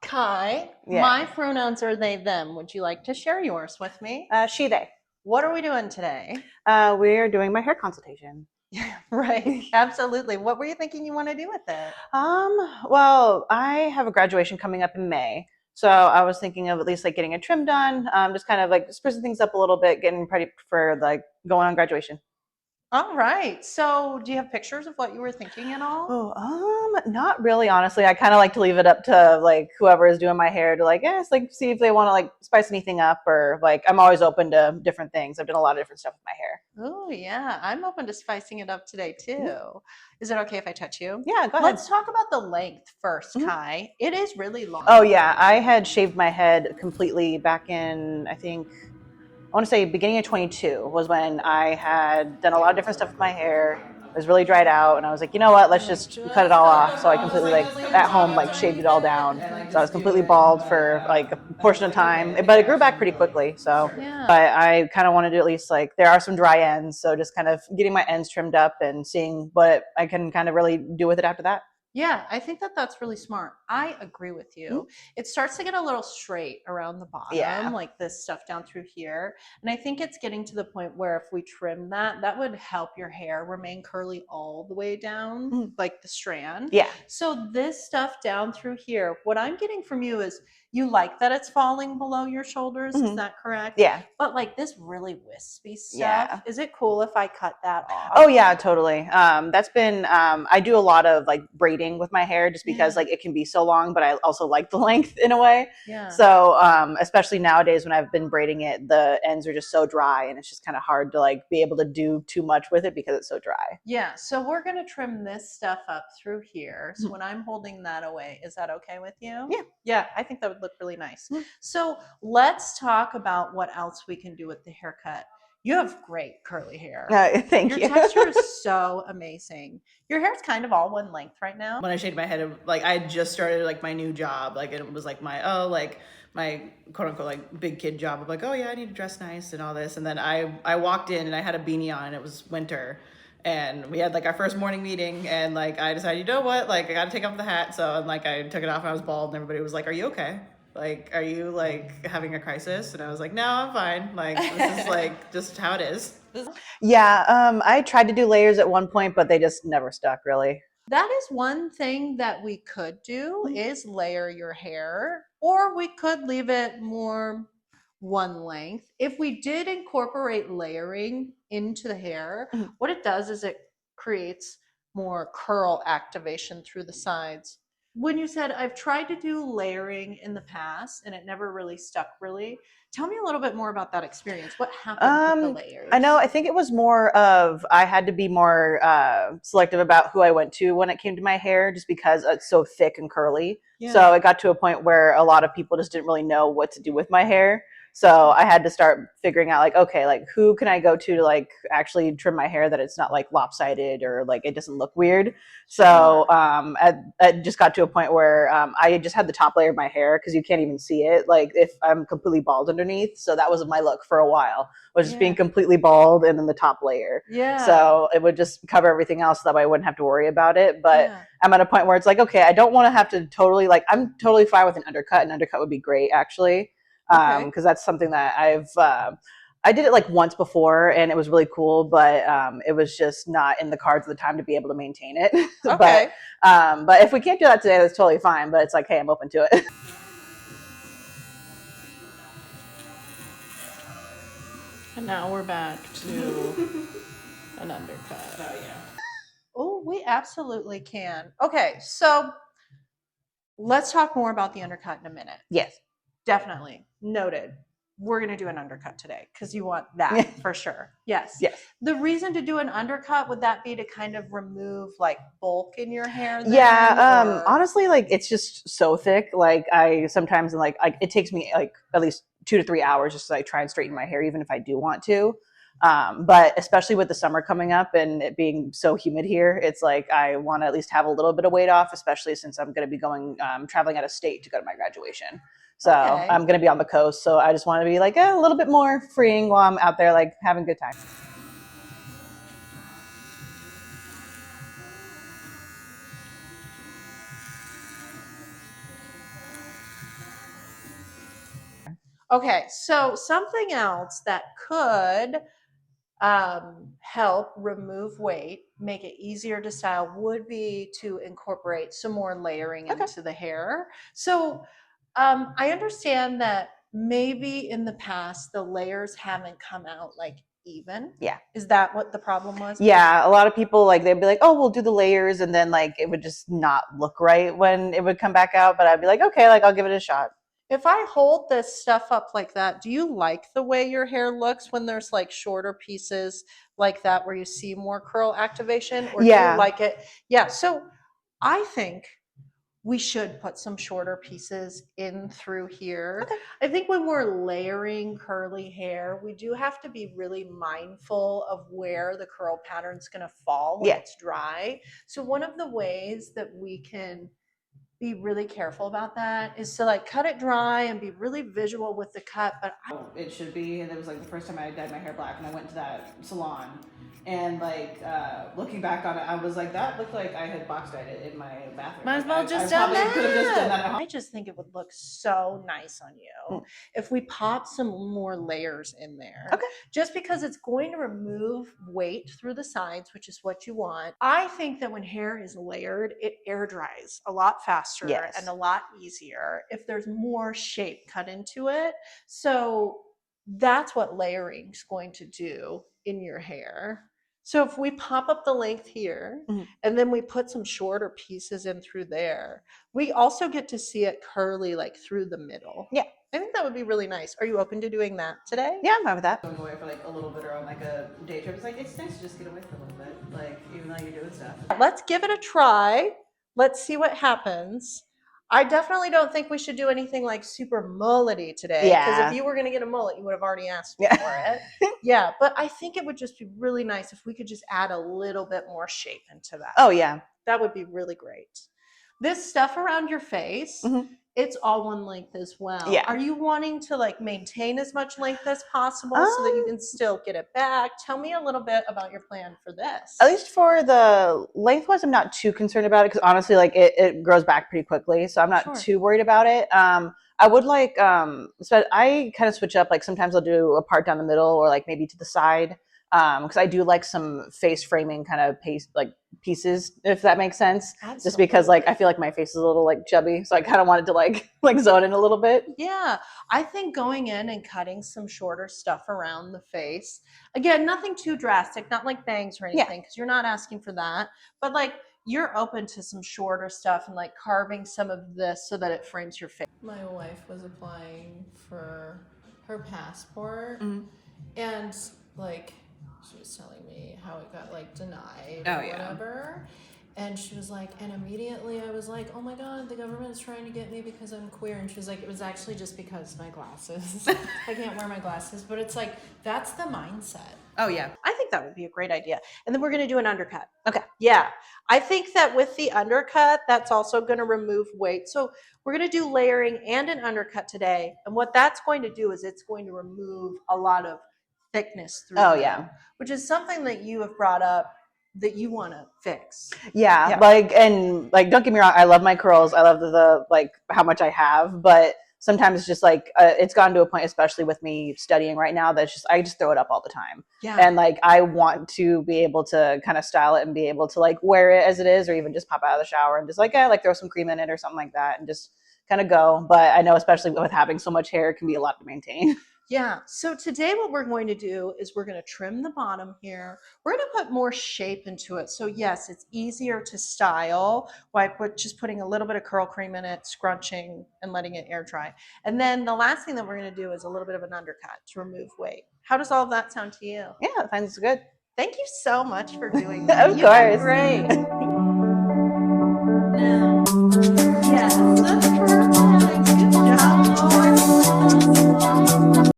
Kai. Yeah. My pronouns are they, them. Would you like to share yours with me? She, they. What are we doing today? We're doing my hair consultation. Right, absolutely. What were you thinking you want to do with it? Well, I have a graduation coming up in May. So I was thinking of at least like getting a trim done, just kind of like sprucing things up a little bit, getting ready for like going on graduation. All right. So, do you have pictures of what you were thinking at all? Not really, honestly. I kind of like to leave it up to like whoever is doing my hair to like, like see if they want to like spice anything up or like I'm always open to different things. I've done a lot of different stuff with my hair. Oh, yeah. I'm open to spicing it up today too. Is it okay if I touch you? Yeah, go ahead. Let's talk about the length first, Mhm. Kai. It is really long. Oh yeah, I had shaved my head completely back in I want to say beginning of 22 was when I had done a lot of different stuff with my hair. It was really dried out, and I was like, you know what? Let's just cut it all off. So I completely like at home like shaved it all down. So I was completely bald for like a portion of time, but it grew back pretty quickly. So, Yeah. but I kind of wanted to at least like there are some dry ends, so just kind of getting my ends trimmed up and seeing what I can kind of really do with it after that. Yeah, I think that that's really smart. I agree with Mhm. you. It starts to get a little straight around the bottom, Yeah. like this stuff down through here. And I think it's getting to the point where if we trim that, that would help your hair remain curly all the way down, Mhm. like the strand. Yeah. So this stuff down through here, what I'm getting from you is you like that it's falling below your shoulders. Is Mhm. that correct? Yeah. But like this really wispy stuff, Yeah. is it cool if I cut that off? Oh yeah, totally. That's been I do a lot of like braiding with my hair just because Yeah. like it can be so long, but I also like the length in a way. Yeah. So especially nowadays when I've been braiding it, the ends are just so dry and it's just kind of hard to like be able to do too much with it because it's so dry. Yeah, so we're going to trim this stuff up through here. So when I'm holding that away, is that okay with you? Yeah. Yeah, I think that would look really nice. Mhm. So let's talk about what else we can do with the haircut. You have great curly hair. Thank Your you. texture is so amazing. Your hair's kind of all one length right now. When I shaved my head, like I just started like my new job, like it was like my quote unquote like big kid job of like, oh yeah, I need to dress nice and all this. And then I walked in and I had a beanie on and it was winter. And we had like our first morning meeting and like I decided, you know what, like I gotta take off the hat. So and like I took it off and I was bald and everybody was like, are you okay? Like, are you like having a crisis? And I was like, no, I'm fine. Like this is like just how it is. Yeah, I tried to do layers at one point, but they just never stuck really. That is one thing that we could do is layer your hair, or we could leave it more one length. If we did incorporate layering into the hair, Mhm. what it does is it creates more curl activation through the sides. When you said I've tried to do layering in the past and it never really stuck really, tell me a little bit more about that experience. What happened with the layers? I know. I think it was more of I had to be more selective about who I went to when it came to my hair, just because it's so thick and curly. Yeah. So it got to a point where a lot of people just didn't really know what to do with my hair. So I had to start figuring out like, okay, like who can I go to like actually trim my hair that it's not like lopsided or like it doesn't look weird. So it just got to a point where I just had the top layer of my hair because you can't even see it. Like if I'm completely bald underneath. So that was my look for a while, was just being completely bald and then the top layer. Yeah. So it would just cover everything else so that way I wouldn't have to worry about it. But Yeah. I'm at a point where it's like, okay, I don't want to have to totally like, I'm totally fine with an undercut. An undercut would be great actually. Because that's something that I did it like once before and it was really cool, but it was just not in the cards at the time to be able to maintain it. Okay. But if we can't do that today, that's totally fine. But it's like, hey, I'm open to it. And now we're back to an undercut. Oh yeah. Oh, we absolutely can. Okay, so let's talk more about the undercut in a minute. Yes. Definitely. Noted. We're going to do an undercut today because you want that for sure. Yes. Yes. The reason to do an undercut, would that be to kind of remove like bulk in your hair? Then, yeah. Honestly, like it's just so thick. Like I sometimes like it takes me like at least 2 to 3 hours just to like try and straighten my hair, even if I do want to. But especially with the summer coming up and it being so humid here, it's like I want to at least have a little bit of weight off, especially since I'm going to be going traveling out of state to go to my graduation. So I'm going to be on the coast. So I just want to be like a little bit more freeing while I'm out there, like having a good time. Okay, so something else that could help remove weight, make it easier to style, would be to incorporate some more layering Okay. into the hair. So I understand that maybe in the past the layers haven't come out like even. Yeah. Is that what the problem was? Yeah, a lot of people like they'd be like, "Oh, we'll do the layers," and then like it would just not look right when it would come back out. But I'd be like, "Okay, like I'll give it a shot." If I hold this stuff up like that, do you like the way your hair looks when there's like shorter pieces like that where you see more curl activation? Or do you Yeah. like it? Yeah, so I think we should put some shorter pieces in through here. Okay. I think when we're layering curly hair, we do have to be really mindful of where the curl pattern's going to fall when Yeah. it's dry. So one of the ways that we can be really careful about that is to like cut it dry and be really visual with the cut. But It should be, and it was like the first time I dyed my hair black, and I went to that salon, and like looking back on it, I was like, that looked like I had box dyed it in my bathroom. might as well Like, just I done probably could have just done that that. at home. I just think it would look so nice on you if we pop some more layers in there. Okay. Just because it's going to remove weight through the sides, which is what you want. I think that when hair is layered, it air dries a lot faster Yes. and a lot easier if there's more shape cut into it. So that's what layering is going to do in your hair. So if we pop up the length here and then we put some shorter pieces in through there, we also get to see it curly like through the middle. Yeah. I think that would be really nice. Are you open to doing that today? Yeah, I'm fine with that. Going away for like a little bit or on like a day trip, it's like it's nice to just get away for a little bit, like even though you're doing stuff. Let's give it a try. Let's see what happens. I definitely don't think we should do anything like super mullety today. Because Yeah. if you were going to get a mullet, you would have already asked me Yeah. for it. Yeah, but I think it would just be really nice if we could just add a little bit more shape into that. Oh yeah. That would be really great. This stuff around your face, it's all one length as well. Yeah. Are you wanting to like maintain as much length as possible so that you can still get it back? Tell me a little bit about your plan for this. At least for the lengthwise, I'm not too concerned about it because honestly, like it grows back pretty quickly, so I'm not too worried about it. I would like, so I kind of switch up. Like sometimes I'll do a part down the middle or like maybe to the side, because I do like some face framing kind of pieces, if that makes sense. Absolutely. Just because like I feel like my face is a little like chubby, so I kind of wanted to like zone in a little bit. Yeah, I think going in and cutting some shorter stuff around the face. Again, nothing too drastic, not like bangs or anything, because you're not asking for that. But like you're open to some shorter stuff and like carving some of this so that it frames your face. My wife was applying for her passport, and like she was telling me how it got like denied or whatever. And she was like, and immediately I was like, oh my God, the government's trying to get me because I'm queer. And she was like, it was actually just because my glasses. I can't wear my glasses. But it's like, that's the mindset. Oh yeah. I think that would be a great idea. And then we're going to do an undercut. Okay. Yeah. I think that with the undercut, that's also going to remove weight. So we're going to do layering and an undercut today. And what that's going to do is it's going to remove a lot of thickness through Oh the yeah. middle, which is something that you have brought up that you want to fix. Yeah, like, and like, don't get me wrong, I love my curls. I love the like how much I have, but sometimes it's just like it's gotten to a point, especially with me studying right now, that I just throw it up all the time. Yeah. And like I want to be able to kind of style it and be able to like wear it as it is, or even just pop out of the shower and just like like throw some cream in it or something like that and just kind of go. But I know especially with having so much hair, it can be a lot to maintain. Yeah. So today what we're going to do is we're going to trim the bottom here. We're going to put more shape into it. So yes, it's easier to style by just putting a little bit of curl cream in it, scrunching and letting it air dry. And then the last thing that we're going to do is a little bit of an undercut to remove weight. How does all of that sound to you? Yeah, that sounds good. Thank you so much for doing that. Of course. Great. Now